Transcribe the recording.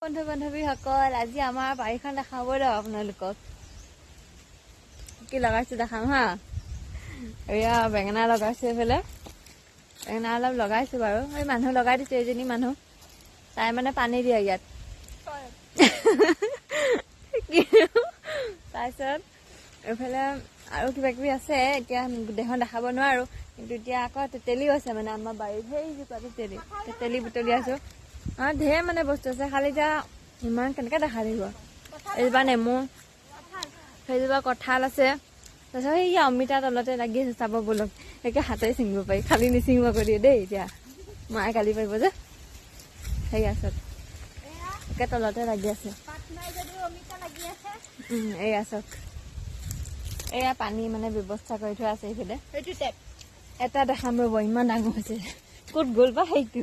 বন্ধু বান্ধৱীসকল, আজি আমাৰ বাৰীখন দেখাব ৰ আপোনালোকক। কি লগাইছো দেখাম হা। এয়া বেঙেনা লগাইছো, এইফালে বেঙেনা অলপ লগাইছো বাৰু। এই মানুহ লগাই দিছে, এজনী মানুহ, তাই মানে পানী দিয়ে ইয়াত। তাৰপিছত এইফালে আৰু কিবা কিবি আছে, এতিয়া গোটেইখন দেখাব নোৱাৰো। কিন্তু এতিয়া আকৌ তেতেলিও আছে মানে আমাৰ বাৰীত, সেইজোপা তেতেলি বুটলি আছো। ঢেৰ মানে বস্তু আছে, খালি এতিয়া ইমান কেনেকে দেখা দিব। এইজোপা নেমু, সেইজোপা কঁঠাল আছে। তাৰপিছত সেই অমিতা তলতে লাগি আছে, চাব বলক। একে হাতে ছিঙিব পাৰি, খালি নিচিঙিব কৰি দিয়ে দেই। এতিয়া মায়ে গালি পাৰিব যে। সেই আছে একে তলতে লাগি আছে। এয়া চাওক, এয়া পানী মানে ব্যৱস্থা কৰি থোৱা আছে এইফালে। এটা দেখাম ৰ'ব, ইমান ডাঙৰ হৈছে। ক'ত গ'ল বা সেইটো।